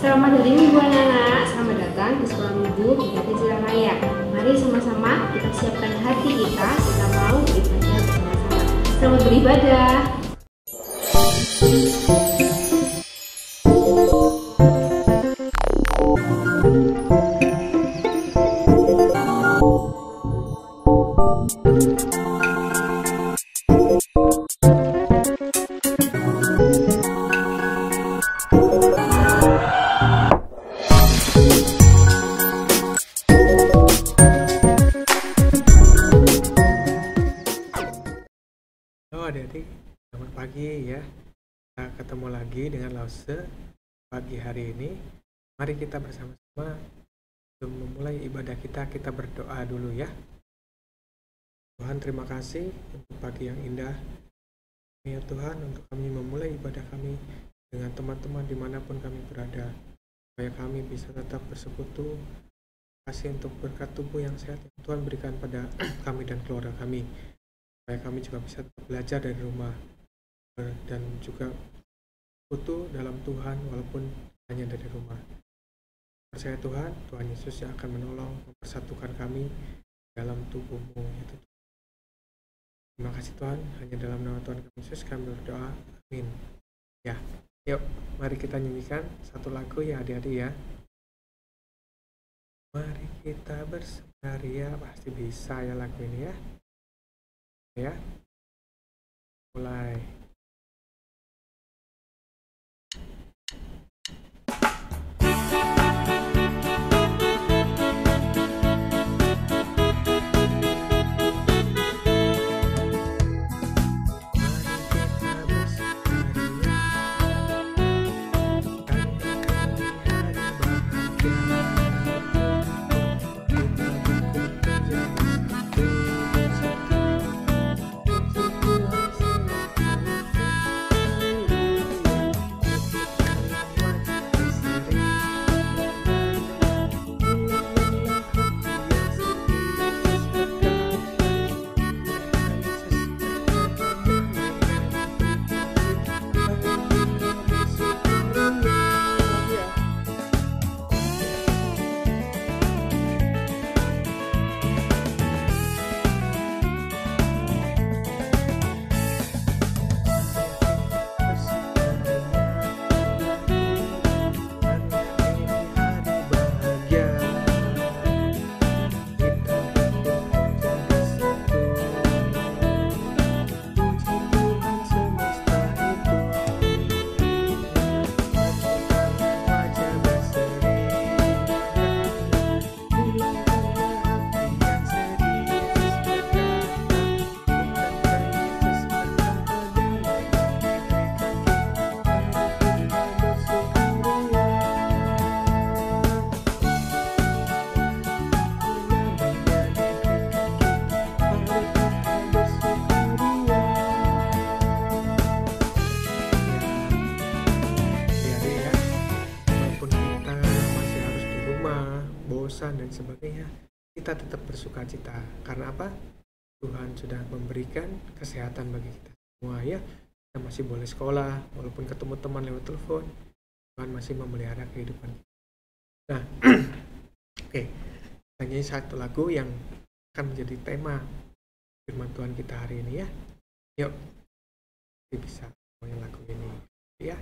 Selamat hari Minggu anak-anak, selamat datang di Sekolah Minggu Bidakari Raya. Mari sama-sama kita siapkan hati kita mau beribadah bersama-sama. Selamat beribadah. Halo adik-adik, selamat pagi ya. Kita ketemu lagi dengan Lause pagi hari ini. Mari kita bersama-sama sebelum memulai ibadah kita berdoa dulu ya. Tuhan, terima kasih untuk pagi yang indah. Ya Tuhan, untuk kami memulai ibadah kami dengan teman-teman dimanapun kami berada, supaya kami bisa tetap bersekutu. Kasih untuk berkat tubuh yang sehat yang Tuhan berikan pada kami dan keluarga kami, supaya kami juga bisa belajar dari rumah dan juga sekutu dalam Tuhan walaupun hanya dari rumah. Percaya Tuhan, Tuhan Yesus yang akan menolong mempersatukan kami dalam tubuh-Mu itu. Terima kasih Tuhan, hanya dalam nama Tuhan Yesus kami berdoa, amin. Ya, yuk mari kita nyanyikan satu lagu ya adik-adik ya. Mari kita bersukaria, pasti bisa ya lagu ini ya. Ya, mulai. Dan sebagainya, kita tetap bersukacita. Karena apa? Tuhan sudah memberikan kesehatan bagi kita semua ya. Kita masih boleh sekolah, walaupun ketemu teman lewat telepon. Tuhan masih memelihara kehidupan kita. Nah, oke, kita nyanyi satu lagu yang akan menjadi tema firman Tuhan kita hari ini ya. Yuk, kita bisa menyanyi lagu ini ya.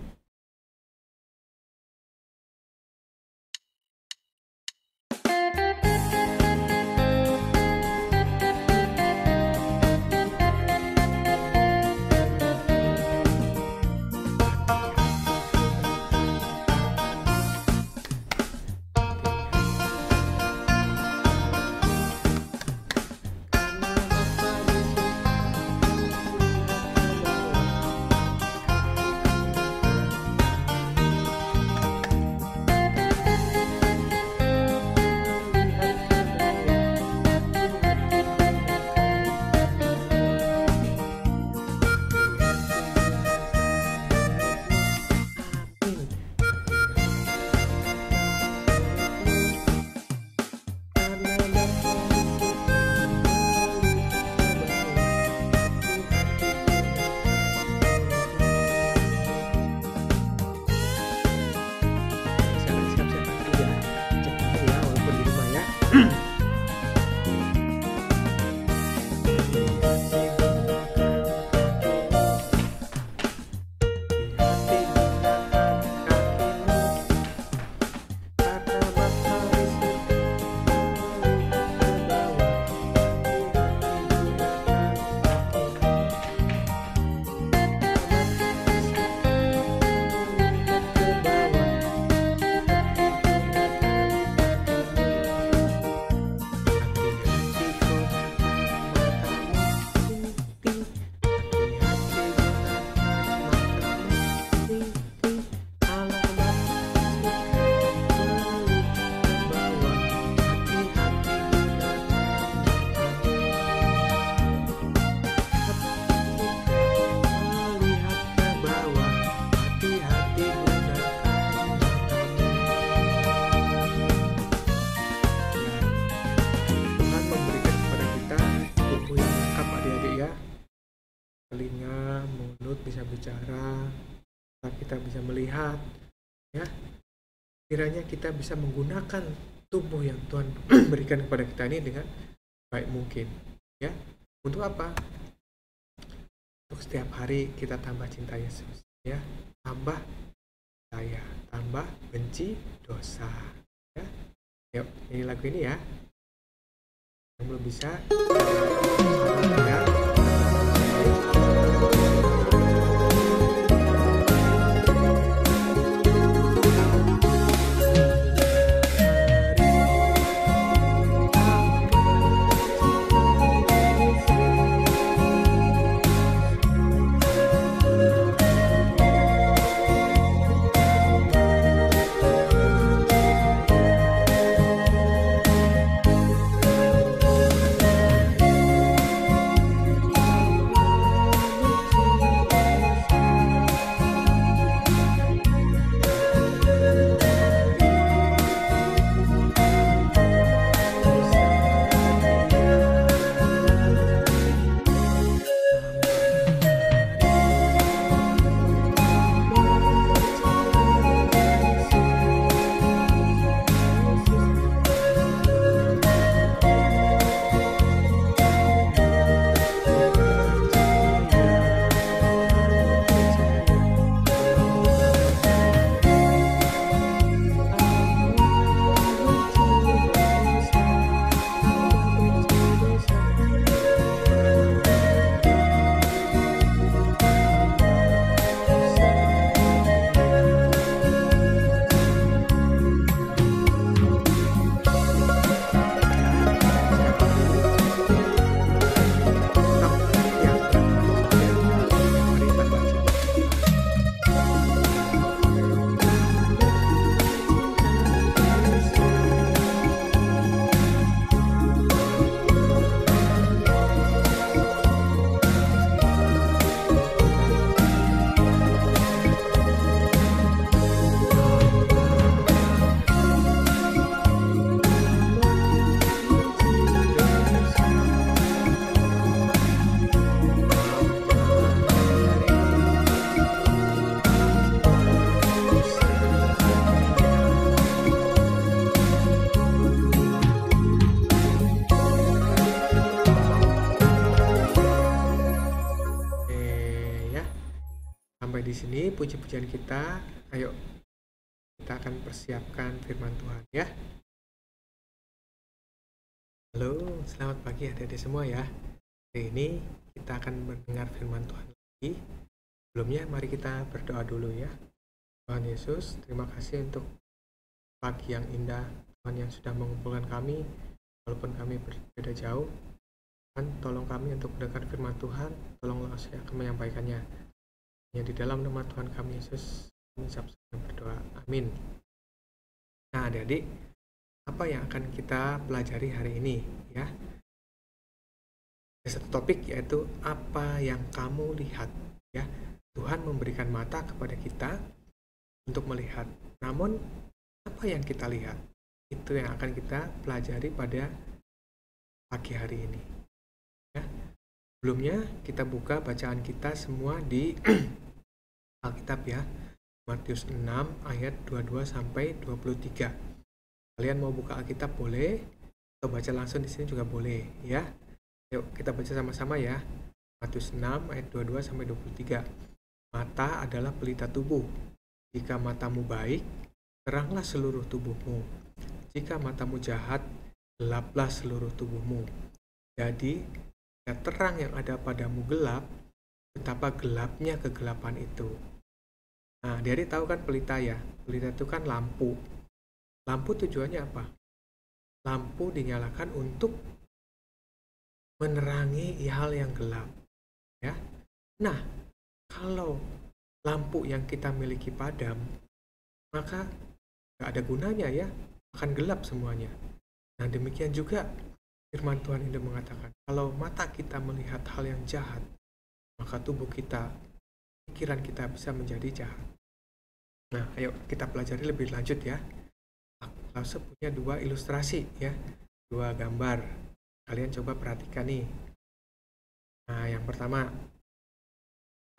berbicara, kita bisa melihat, ya. Kiranya kita bisa menggunakan tubuh yang Tuhan berikan kepada kita ini dengan baik mungkin, ya. Untuk apa? Untuk setiap hari kita tambah cinta Yesus, ya. Tambah saya, tambah benci dosa, ya. Yuk, ini lagu ini ya. Yang belum bisa, ya. Sampai di sini puji-pujian kita. Ayo kita akan persiapkan firman Tuhan, ya. Halo, selamat pagi adik-adik semua, ya. Hari ini kita akan mendengar firman Tuhan lagi. Sebelumnya mari kita berdoa dulu, ya. Tuhan Yesus, terima kasih untuk pagi yang indah, Tuhan yang sudah mengumpulkan kami walaupun kami berbeda jauh. Tuhan, tolong kami untuk mendengar firman Tuhan, tolonglah saya akan menyampaikannya. Ya, di dalam nama Tuhan kami Yesus kami berdoa, amin. Nah adik-adik, apa yang akan kita pelajari hari ini, ya? Ada satu topik, yaitu apa yang kamu lihat, ya. Tuhan memberikan mata kepada kita untuk melihat, namun apa yang kita lihat itu yang akan kita pelajari pada pagi hari ini, ya. Sebelumnya kita buka bacaan kita semua di Alkitab, ya. Matius 6 ayat 22 sampai 23. Kalian mau buka Alkitab boleh, atau baca langsung di sini juga boleh, ya. Yuk kita baca sama-sama, ya. Matius 6 ayat 22 sampai 23. Mata adalah pelita tubuh. Jika matamu baik, teranglah seluruh tubuhmu. Jika matamu jahat, gelaplah seluruh tubuhmu. Jadi jika terang yang ada padamu gelap, betapa gelapnya kegelapan itu. Nah, dari tahu kan pelita, ya? Pelita itu kan lampu. Lampu tujuannya apa? Lampu dinyalakan untuk menerangi hal yang gelap, ya. Nah, kalau lampu yang kita miliki padam, maka nggak ada gunanya, ya. Akan gelap semuanya. Nah, demikian juga firman Tuhan ini mengatakan, kalau mata kita melihat hal yang jahat, maka tubuh kita, pikiran kita bisa menjadi jahat. Nah, ayo kita pelajari lebih lanjut, ya. Lause punya dua ilustrasi, ya, dua gambar. Kalian coba perhatikan nih. Nah, yang pertama,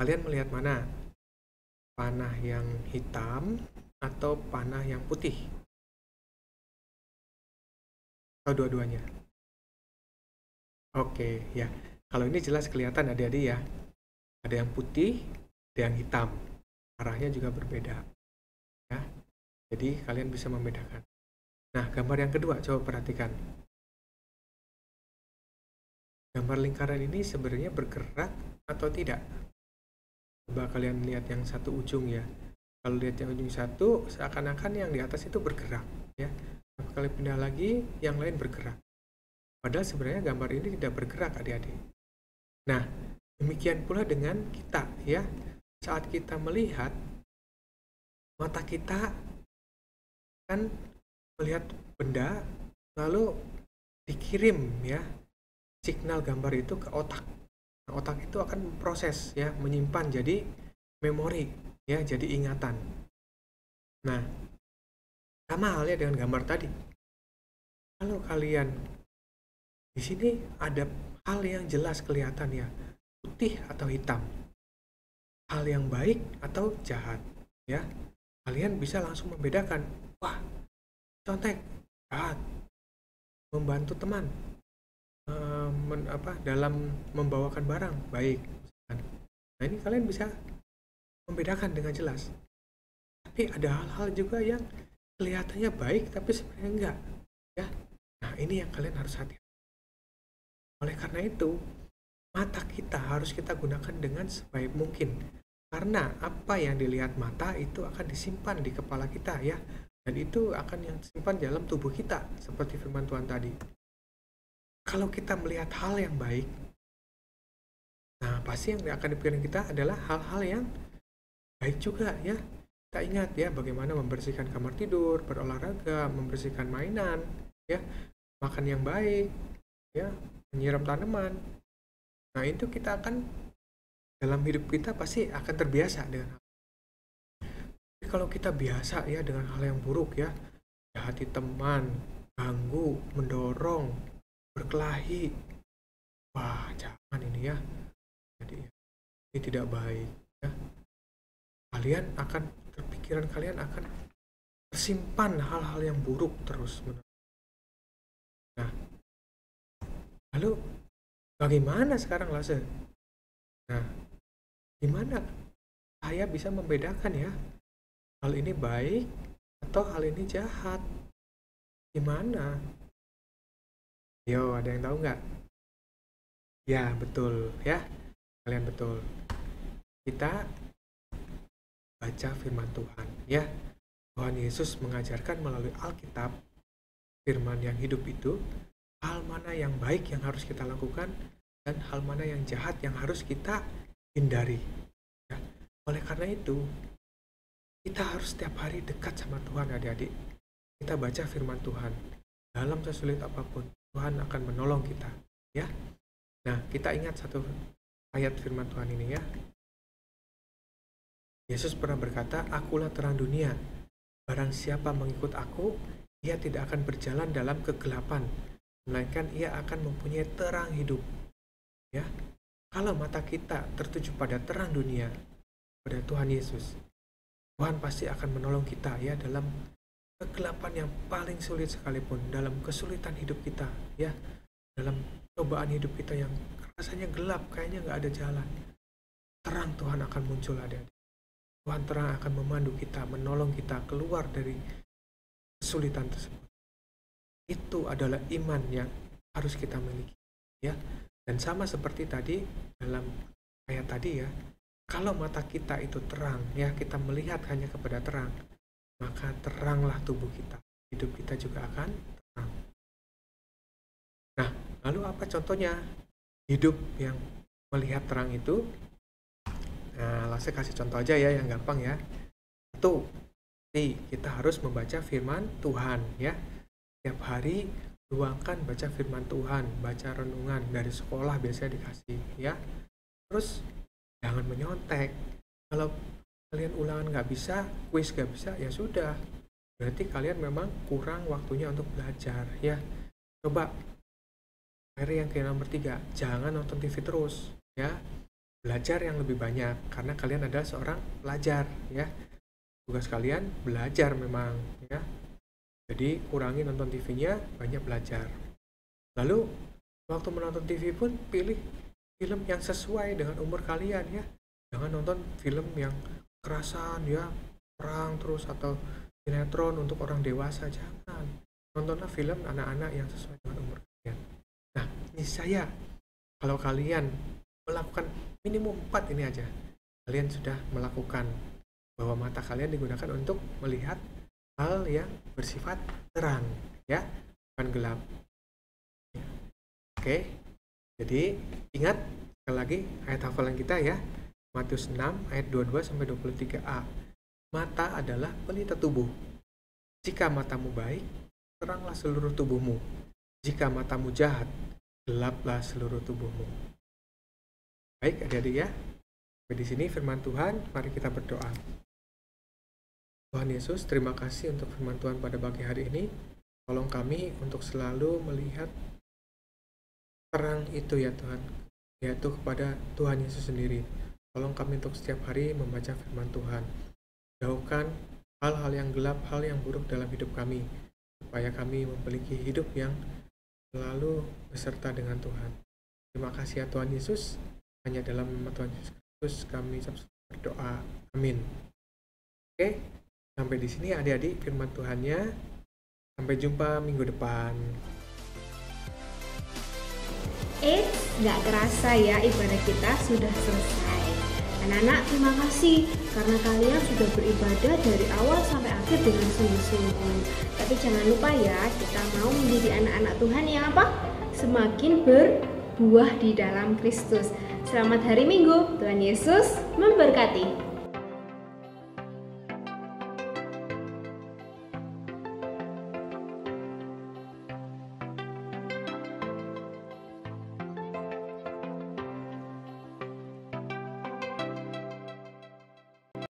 Kalian melihat mana? Panah yang hitam atau panah yang putih? Atau dua-duanya? Oke, ya. Kalau ini jelas kelihatan adik-adik ya. Ada yang putih, ada yang hitam. Arahnya juga berbeda. Ya. Jadi kalian bisa membedakan. Nah, gambar yang kedua coba perhatikan. Gambar lingkaran ini sebenarnya bergerak atau tidak? Coba kalian lihat yang satu ujung ya. Kalau lihat yang ujung satu, seakan-akan yang di atas itu bergerak ya. Tapi kalau pindah lagi, yang lain bergerak. Padahal sebenarnya gambar ini tidak bergerak adik-adik. Nah, demikian pula dengan kita ya. Saat kita melihat, mata kita kan melihat benda, lalu dikirim ya signal gambar itu ke otak. Nah, otak itu akan memproses ya, menyimpan jadi memori ya, jadi ingatan. Nah, sama halnya dengan gambar tadi. Kalau kalian di sini ada hal yang jelas kelihatan ya, putih atau hitam. Hal yang baik atau jahat ya. Kalian bisa langsung membedakan. Wah, contek, jahat. Membantu teman. Dalam membawakan barang baik. Nah, ini kalian bisa membedakan dengan jelas. Tapi ada hal-hal juga yang kelihatannya baik tapi sebenarnya enggak ya. Nah, ini yang kalian harus hati-hati. Oleh karena itu, mata kita harus kita gunakan dengan sebaik mungkin. Karena apa yang dilihat mata itu akan disimpan di kepala kita ya. Dan itu akan yang disimpan dalam tubuh kita seperti firman Tuhan tadi. Kalau kita melihat hal yang baik, nah pasti yang akan dipikirin kita adalah hal-hal yang baik juga ya. Kita ingat ya bagaimana membersihkan kamar tidur, berolahraga, membersihkan mainan, ya, makan yang baik, ya, menyiram tanaman. Nah itu kita akan dalam hidup kita pasti akan terbiasa dengan hal. Tapi kalau kita biasa ya dengan hal yang buruk ya, jahati teman, ganggu, mendorong, berkelahi, wah jangan ini ya. Jadi ini tidak baik ya. Kalian akan terpikiran kalian akan tersimpan hal-hal yang buruk terus menerus. Nah, lalu bagaimana sekarang Lase? Nah, gimana saya bisa membedakan ya hal ini baik atau hal ini jahat? Gimana? Yo, ada yang tahu nggak? Ya, betul ya. Kalian betul. Kita baca firman Tuhan ya. Tuhan Yesus mengajarkan melalui Alkitab, firman yang hidup itu, hal mana yang baik yang harus kita lakukan dan hal mana yang jahat yang harus kita hindari. Ya. Oleh karena itu, kita harus setiap hari dekat sama Tuhan adik-adik. Kita baca firman Tuhan. Dalam sesulit apapun, Tuhan akan menolong kita, ya. Nah, kita ingat satu ayat firman Tuhan ini ya. Yesus pernah berkata, "Akulah terang dunia. Barang siapa mengikut aku, ia tidak akan berjalan dalam kegelapan, melainkan ia akan mempunyai terang hidup." Ya. Kalau mata kita tertuju pada terang dunia, pada Tuhan Yesus, Tuhan pasti akan menolong kita ya dalam kegelapan yang paling sulit sekalipun, dalam kesulitan hidup kita ya, dalam cobaan hidup kita yang rasanya gelap, kayaknya nggak ada jalan, terang Tuhan akan muncul adik-adik. Tuhan terang akan memandu kita, menolong kita keluar dari kesulitan tersebut. Itu adalah iman yang harus kita miliki ya. Dan sama seperti tadi dalam ayat tadi ya, kalau mata kita itu terang ya, kita melihat hanya kepada terang, maka teranglah tubuh kita, hidup kita juga akan terang. Nah, lalu apa contohnya hidup yang melihat terang itu? Nah, saya kasih contoh aja ya yang gampang ya. Satu, kita harus membaca firman Tuhan ya. Setiap hari luangkan baca firman Tuhan, baca renungan dari sekolah biasanya dikasih ya. Terus jangan menyontek. Kalau kalian ulangan nggak bisa, kuis nggak bisa, ya sudah. Berarti kalian memang kurang waktunya untuk belajar ya. Coba yang nomor 3, jangan nonton TV terus ya. belajar yang lebih banyak karena kalian adalah seorang pelajar ya. Tugas kalian belajar memang ya. Jadi kurangi nonton TV-nya, banyak belajar. Lalu waktu menonton TV pun pilih film yang sesuai dengan umur kalian ya. Jangan nonton film yang kekerasan ya, perang terus atau sinetron untuk orang dewasa, jangan. Nontonlah film anak-anak yang sesuai dengan umur kalian. Nah, niscaya kalau kalian melakukan minimum 4 ini aja, kalian sudah melakukan bahwa mata kalian digunakan untuk melihat hal yang bersifat terang ya, bukan gelap. Oke, jadi ingat sekali lagi ayat hafalan kita ya, Matius 6 ayat 22-23a. Mata adalah pelita tubuh. Jika matamu baik, teranglah seluruh tubuhmu. Jika matamu jahat, gelaplah seluruh tubuhmu. Baik adik-adik ya, sampai di sini firman Tuhan, mari kita berdoa. Tuhan Yesus, terima kasih untuk firman Tuhan pada pagi hari ini. Tolong kami untuk selalu melihat terang itu ya Tuhan, yaitu kepada Tuhan Yesus sendiri. Tolong kami untuk setiap hari membaca firman Tuhan. Jauhkan hal-hal yang gelap, hal yang buruk dalam hidup kami, supaya kami memiliki hidup yang selalu beserta dengan Tuhan. Terima kasih ya Tuhan Yesus. Hanya dalam nama Tuhan Yesus Kristus kami berdoa. Amin. Oke, sampai di sini adik-adik firman Tuhannya. Sampai jumpa minggu depan. Nggak terasa ya ibadah kita sudah selesai. Anak-anak, terima kasih karena kalian sudah beribadah dari awal sampai akhir dengan sungguh-sungguh. Tapi jangan lupa ya, kita mau menjadi anak-anak Tuhan yang apa? Semakin berbuah di dalam Kristus. Selamat hari Minggu, Tuhan Yesus memberkati.